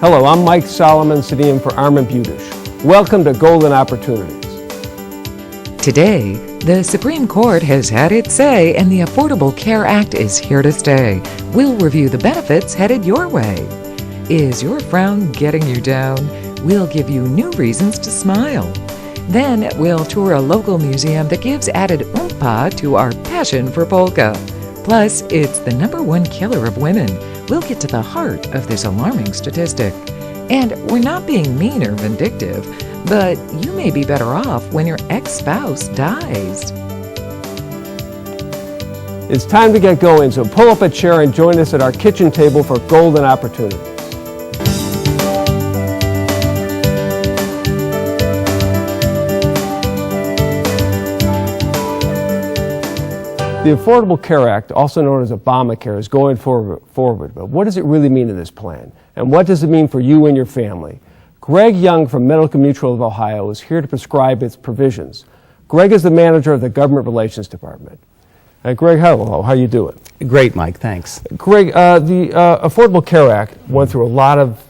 Hello, I'm Mike Solomon, sitting in for Armin Budish. Welcome to Golden Opportunities. Today, the Supreme Court has had its say and the Affordable Care Act is here to stay. We'll review the benefits headed your way. Is your frown getting you down? We'll give you new reasons to smile. Then we'll tour a local museum that gives added oompah to our passion for polka. Plus, it's the #1 killer of women. We'll get to the heart of this alarming statistic. And we're not being mean or vindictive, but you may be better off when your ex-spouse dies. It's time to get going, so pull up a chair and join us at our kitchen table for Golden Opportunities. The Affordable Care Act, also known as Obamacare, is going forward. But what does it really mean in this plan? And what does it mean for you and your family? Greg Young from Medical Mutual of Ohio is here to prescribe its provisions. Greg is the manager of the Government Relations Department. Greg, hello. How you doing? Great, Mike. Thanks. Greg, the Affordable Care Act went through a lot of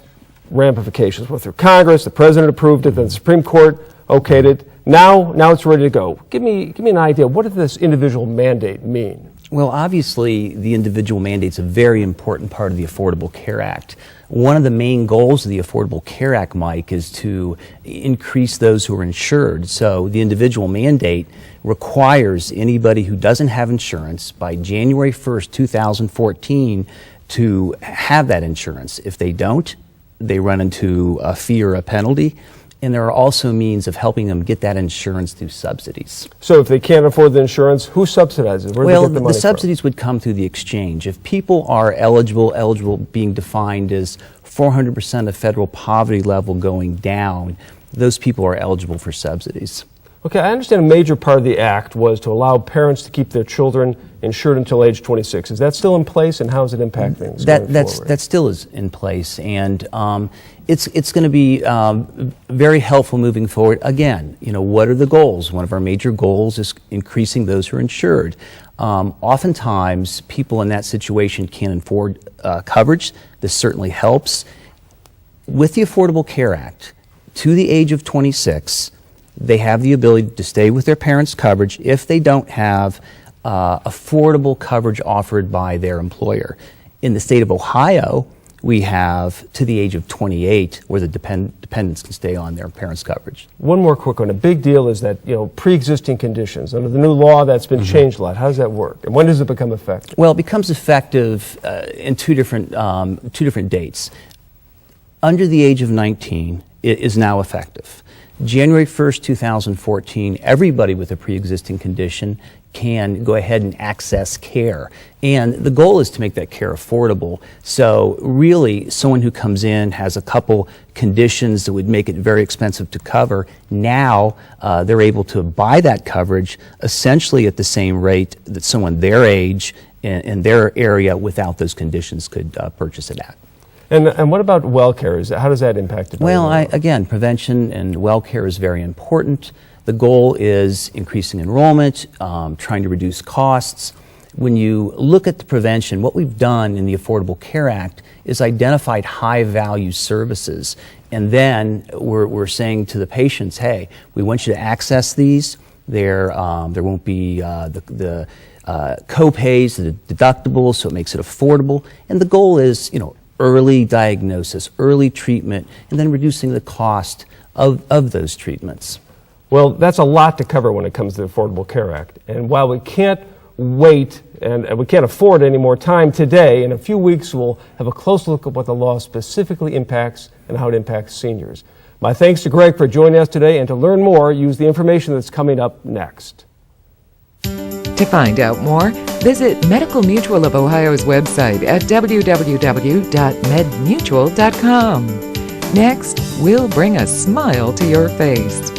ramifications. Went through Congress, the President approved it, then the Supreme Court okayed it. Now it's ready to go. Give me an idea. What does this individual mandate mean? Well, obviously, the individual mandate's a very important part of the Affordable Care Act. One of the main goals of the Affordable Care Act, Mike, is to increase those who are insured. So the individual mandate requires anybody who doesn't have insurance by January 1st, 2014 to have that insurance. If they don't, they run into a fee or a penalty. And there are also means of helping them get that insurance through subsidies. So if they can't afford the insurance, who subsidizes? Where do they get the money the subsidies would come through the exchange. If people are eligible being defined as 400% of federal poverty level going down, those people are eligible for subsidies. Okay, I understand a major part of the act was to allow parents to keep their children insured until age 26. Is that still in place, and how does it impact things going forward? That still is in place, and it's going to be very helpful moving forward. Again, what are the goals? One of our major goals is increasing those who are insured. Oftentimes, people in that situation can't afford coverage. This certainly helps. With the Affordable Care Act, to the age of 26, they have the ability to stay with their parents' coverage if they don't have affordable coverage offered by their employer. In the state of Ohio, we have to the age of 28 where the dependents can stay on their parents' coverage. One more quick one. A big deal is that, pre-existing conditions. Under the new law, that's been changed a lot. How does that work? And when does it become effective? Well, it becomes effective in two different dates. Under the age of 19, it is now effective. January 1st, 2014, everybody with a pre-existing condition can go ahead and access care. And the goal is to make that care affordable. So really, someone who comes in has a couple conditions that would make it very expensive to cover. Now they're able to buy that coverage essentially at the same rate that someone their age in their area without those conditions could purchase it at. And what about well care? How does that impact it? Well, again, prevention and well care is very important. The goal is increasing enrollment, trying to reduce costs. When you look at the prevention, what we've done in the Affordable Care Act is identified high-value services. And then we're saying to the patients, hey, we want you to access these. There won't be the co-pays, the deductibles, so it makes it affordable. And the goal is, early diagnosis, early treatment, and then reducing the cost of those treatments. Well, that's a lot to cover when it comes to the Affordable Care Act. And while we can't wait and we can't afford any more time today, in a few weeks we'll have a close look at what the law specifically impacts and how it impacts seniors. My thanks to Greg for joining us today, and to learn more, use the information that's coming up next. To find out more, visit Medical Mutual of Ohio's website at www.medmutual.com. Next, we'll bring a smile to your face.